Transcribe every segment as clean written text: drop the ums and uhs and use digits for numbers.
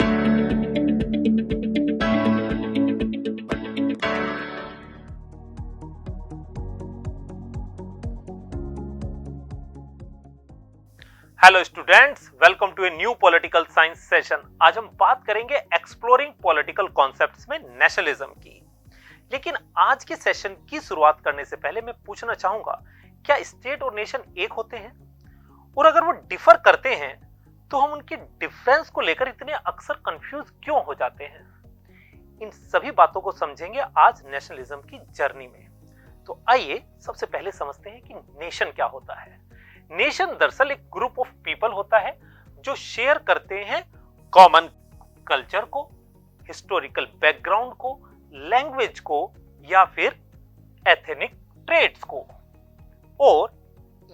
Hello students, welcome to a new political science session. आज हम बात करेंगे एक्सप्लोरिंग पॉलिटिकल कॉन्सेप्ट्स में नेशनलिज्म की। लेकिन आज के सेशन की शुरुआत करने से पहले मैं पूछना चाहूंगा, क्या स्टेट और नेशन एक होते हैं? और अगर वो डिफर करते हैं तो हम उनके डिफरेंस को लेकर इतने अक्सर कंफ्यूज क्यों हो जाते हैं? इन सभी बातों को समझेंगे आज नेशनलिज्म की जर्नी में। तो आइए सबसे पहले समझते हैं कि नेशन क्या होता है। नेशन दरअसल एक ग्रुप ऑफ पीपल होता है जो शेयर करते हैं कॉमन कल्चर को, हिस्टोरिकल बैकग्राउंड को, लैंग्वेज को या फिर एथनिक ट्रेड्स को। और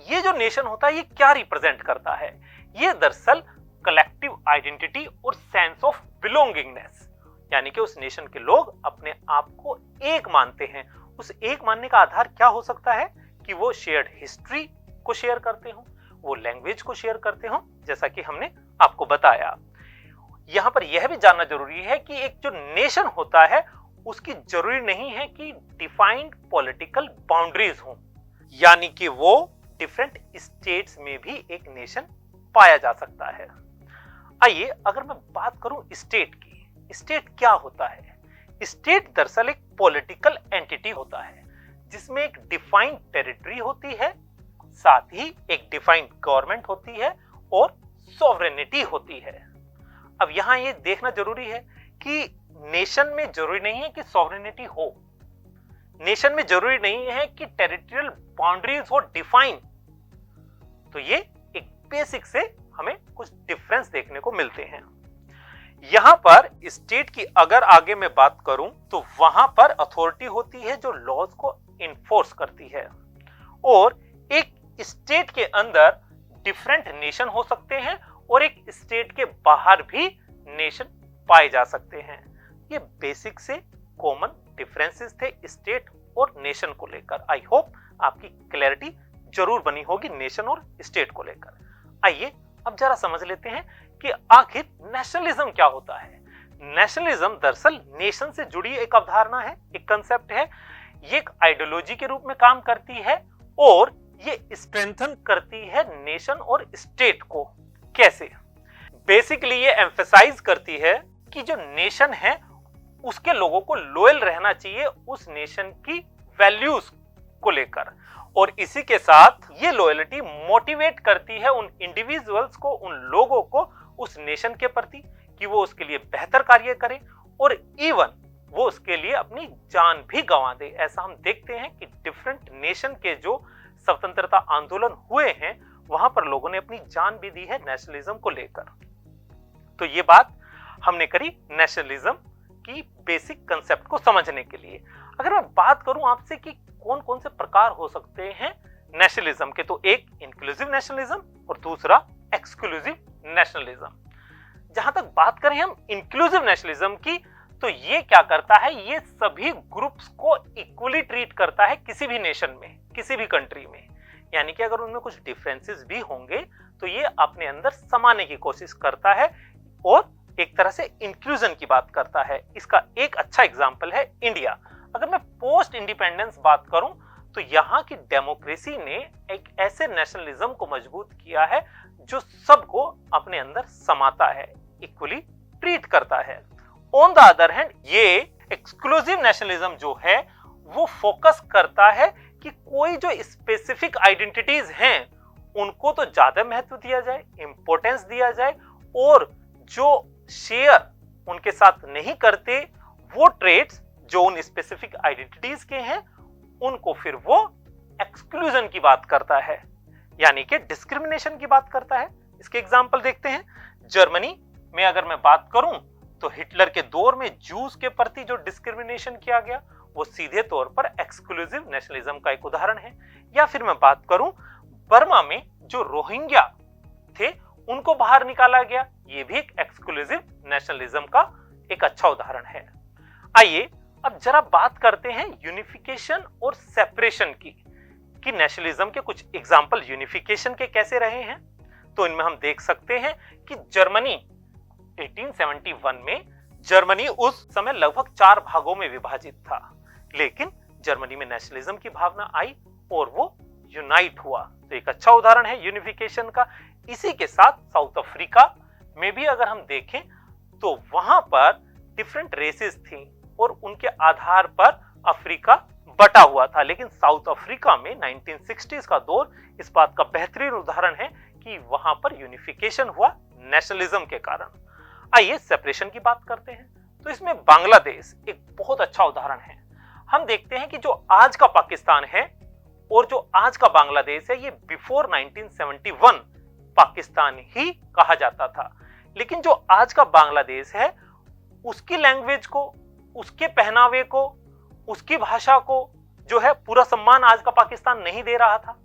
ये जो नेशन होता है ये क्या रिप्रेजेंट करता है? ये दरअसल कलेक्टिव आइडेंटिटी और सेंस ऑफ बिलोंगिंगनेस, यानी कि उस नेशन के लोग अपने आप को एक मानते हैं। उस एक मानने का आधार क्या हो सकता है कि वो शेयर्ड हिस्ट्री को शेयर करते हो, वो लैंग्वेज को शेयर करते हो, जैसा कि हमने आपको बताया। यहां पर यह भी जानना जरूरी है कि एक जो नेशन होता है उसकी जरूरी नहीं है कि डिफाइंड पॉलिटिकल बाउंड्रीज हो, यानी कि वो डिफरेंट स्टेट्स में भी एक नेशन पाया जा सकता है। आइए अगर मैं बात करूं स्टेट की, स्टेट क्या होता है? स्टेट दरअसल एक पॉलिटिकल एंटिटी होता है जिसमें एक डिफाइंड टेरिटरी होती है, साथ ही एक डिफाइंड गवर्नमेंट होती है और सॉवरेनिटी होती है। अब यहां ये देखना जरूरी है कि नेशन में जरूरी नहीं है कि सॉवरेनिटी हो, नेशन में जरूरी नहीं है कि टेरिटोरियल बाउंड्रीज हो डिफाइन। तो ये एक बेसिक से हमें कुछ डिफरेंस देखने को मिलते हैं। यहां पर स्टेट की अगर आगे मैं बात करूं तो वहां पर अथॉरिटी होती है जो लॉज को इन्फोर्स करती है, और एक स्टेट के अंदर डिफरेंट नेशन हो सकते हैं और एक स्टेट के बाहर भी नेशन पाए जा सकते हैं। ये बेसिक से कॉमन डिफरेंसेस थे स्टेट और नेशन को लेकर। आई होप आपकी क्लैरिटी जरूर बनी होगी नेशन और स्टेट को लेकर। आइए अब जरा समझ लेते हैं कि आखिर नेशनलिज्म क्या होता है। नेशनलिज्म दरअसल नेशन से जुड़ी एक अवधारणा है, एक कंसेप्ट है। ये एक आइडियोलॉजी के रूप में काम करती है और ये स्ट्रेंथन करती है नेशन और स्टेट को। कैसे? बेसिकली ये एम्फसाइज करती है कि जो नेशन है उसके लोगों को लॉयल रहना चाहिए उस नेशन की वैल्यूज को लेकर, और इसी के साथ ये लॉयल्टी मोटिवेट करती है उन इंडिविजुअल्स को, उन लोगों को उस नेशन के प्रति कि वो उसके लिए बेहतर कार्य करें और इवन वो उसके लिए अपनी जान भी गंवा दे। ऐसा हम देखते हैं कि डिफरेंट नेशन के जो स्वतंत्रता आंदोलन हुए हैं वहां पर लोगों ने अपनी जान भी दी है नेशनलिज्म को लेकर। तो ये बात हमने करी नेशनलिज्म की बेसिक कंसेप्ट को समझने के लिए। अगर मैं बात करूं आपसे कि कौन कौन से प्रकार हो सकते हैं नेशनलिज्म के, तो एक इंक्लूसिव नेशनलिज्म और दूसरा एक्सक्लूसिव नेशनलिज्म। जहां तक बात करें हम इंक्लूसिव नेशनलिज्म की, तो ये क्या करता है, ये सभी ग्रुप्स को इक्वली ट्रीट करता है किसी भी नेशन में, किसी भी कंट्री में। यानी कि अगर उनमें कुछ डिफरेंसेस भी होंगे तो ये अपने अंदर समाने की कोशिश करता है और एक तरह से इंक्लूजन की बात करता है। इसका एक अच्छा एग्जांपल है इंडिया। अगर मैं पोस्ट इंडिपेंडेंस बात करूं तो यहाँ की डेमोक्रेसी ने एक ऐसे नेशनलिज्म को मजबूत किया है जो सबको अपने अंदर समाता है, इक्वली ट्रीट करता है। ऑन द अदर हैंड ये एक्सक्लूसिव नेशनलिज्म जो है वो फोकस करता है कि कोई जो स्पेसिफिक आइडेंटिटीज हैं उनको तो ज्यादा महत्व दिया जाए, इंपॉर्टेंस दिया जाए, और जो शेयर उनके साथ नहीं करते वो ट्रेड्स जो उन स्पेसिफिक आइडेंटिटीज के हैं उनको फिर वो एक्सक्लूजन की बात करता है, यानी कि डिस्क्रिमिनेशन की बात करता है। इसके एग्जांपल देखते हैं। जर्मनी में अगर मैं बात करूं तो हिटलर के दौर में जूस के प्रति जो डिस्क्रिमिनेशन किया गया वो सीधे तौर पर एक्सक्लूसिव नेशनलिज्म का एक उदाहरण है। या फिर मैं बात करूं बर्मा में जो रोहिंग्या थे उनको बाहर निकाला गया, ये भी एक एक्सक्लूसिव नेशनलिज्म का एक अच्छा उदाहरण है। आइए अब जरा बात करते हैं यूनिफिकेशन और सेपरेशन की, कि नेशनलिज्म के कुछ एग्जाम्पल यूनिफिकेशन के कैसे रहे हैं। तो इनमें हम देख सकते हैं कि जर्मनी 1871 में जर्मनी उस समय लगभग 4 भागों में विभाजित था, लेकिन जर्मनी में नेशनलिज्म की भावना आई और वो यूनाइट हुआ। तो एक अच्छा उदाहरण है यूनिफिकेशन का। इसी के साथ साउथ अफ्रीका में भी अगर हम देखें तो वहां पर डिफरेंट रेसेस थी और उनके आधार पर अफ्रीका बटा हुआ था, लेकिन साउथ अफ्रीका में 1960s का दौर इस बात का बेहतरीन उदाहरण है कि वहां पर यूनिफिकेशन हुआ नेशनलिज्म के कारण। आइए सेपरेशन की बात करते हैं। तो इसमें बांग्लादेश एक बहुत अच्छा उदाहरण है। हम देखते हैं कि जो आज का पाकिस्तान है और जो आज का बांग्लादेश है, ये बिफोर 1971 पाकिस्तान ही कहा जाता था, लेकिन जो आज का बांग्लादेश है उसकी लैंग्वेज को, उसके पहनावे को, उसकी भाषा को जो है पूरा सम्मान आज का पाकिस्तान नहीं दे रहा था।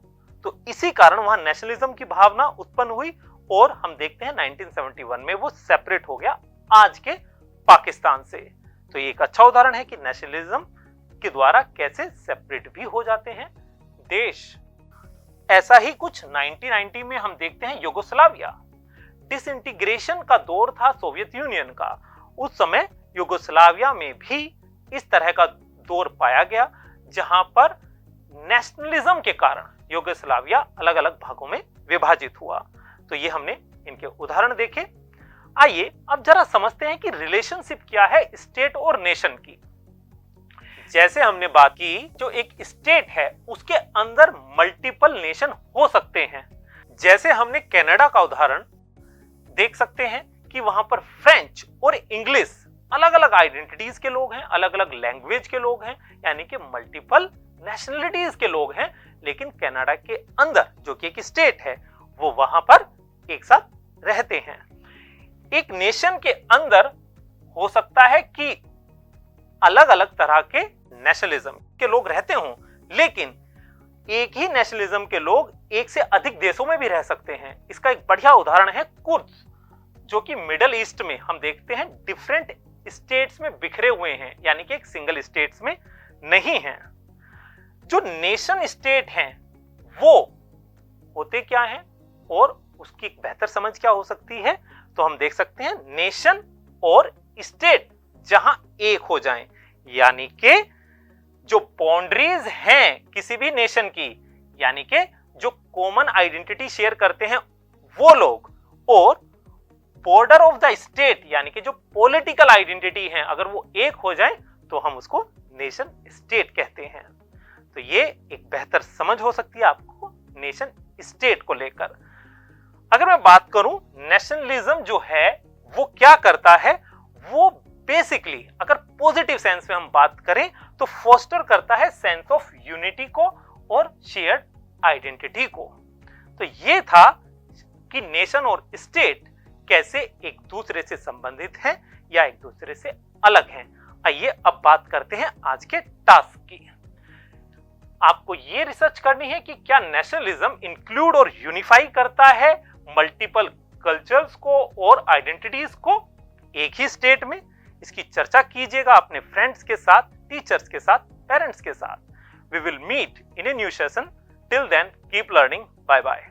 तो इसी कारण वहां नेशनलिज्म की भावना उत्पन्न हुई और हम देखते हैं 1971 में वो सेपरेट हो गया आज के पाकिस्तान से। तो ये एक अच्छा उदाहरण है कि नेशनलिज्म के द्वारा कैसे सेपरेट भी हो जाते हैं देश। ऐसा ही कुछ 1990 में हम देखते हैं यूगोस्लाविया। डिसइंटीग्रेशन का दौर था सोवियत यूनियन का। उस समय यूगोस्लाविया में भी इस तरह का दौर पाया गया जहां पर नेशनलिज्म के कारण यूगोस्लाविया अलग अलग भागों में विभाजित हुआ। तो ये हमने इनके उदाहरण देखे। आइए अब जरा समझते हैं कि रिलेशनशिप क्या है स्टेट और नेशन की। जैसे हमने बात की, जो एक स्टेट है उसके अंदर मल्टीपल नेशन हो सकते हैं। जैसे हमने कनाडा का उदाहरण देख सकते हैं कि वहां पर फ्रेंच और इंग्लिश अलग अलग आइडेंटिटीज के लोग हैं, अलग अलग लैंग्वेज के लोग हैं, यानी कि मल्टीपल नेशनलिटीज के लोग हैं, लेकिन कनाडा के अंदर जो कि एक स्टेट है वो वहां पर एक साथ रहते हैं। एक नेशन के अंदर हो सकता है कि अलग अलग तरह के नेशनलिज्म के लोग रहते हों, लेकिन एक ही नेशनलिज्म के लोग एक से अधिक देशों में भी रह सकते हैं। इसका एक बढ़िया उदाहरण है कुर्द्स, जो कि मिडल ईस्ट में हम देखते हैं डिफरेंट स्टेट्स में बिखरे हुए हैं, यानी कि एक सिंगल स्टेट्स में नहीं हैं। जो नेशन स्टेट हैं वो होते क्या हैं और उसकी एक बेहतर समझ क्या हो सकती है, तो हम देख सकते हैं नेशन और स्टेट जहां एक हो जाएं, यानी कि जो बाउंड्रीज हैं किसी भी नेशन की, यानी कि जो कॉमन आइडेंटिटी शेयर करते हैं वो लोग, और बॉर्डर ऑफ द स्टेट यानी कि जो पॉलिटिकल आइडेंटिटी है, अगर वो एक हो जाए तो हम उसको नेशन स्टेट कहते हैं। तो ये एक बेहतर समझ हो सकती है आपको नेशन स्टेट को लेकर। अगर मैं बात करूं नेशनलिज्म जो है वो क्या करता है, वो बेसिकली अगर पॉजिटिव सेंस में हम बात करें तो फोस्टर करता है सेंस ऑफ यूनिटी को और शेयर्ड आइडेंटिटी को। तो ये था कि नेशन और स्टेट कैसे एक दूसरे से संबंधित हैं या एक दूसरे से अलग हैं। आइए अब बात करते हैं आज के टास्क की। आपको ये रिसर्च करनी है कि क्या नेशनलिज्म इंक्लूड और यूनिफाई करता है मल्टीपल कल्चर्स को और आइडेंटिटीज को एक ही स्टेट में। इसकी चर्चा कीजिएगा अपने फ्रेंड्स के साथ, टीचर्स के साथ, पेरेंट्स के साथ। We will meet in a new session. Till then keep learning. Bye bye.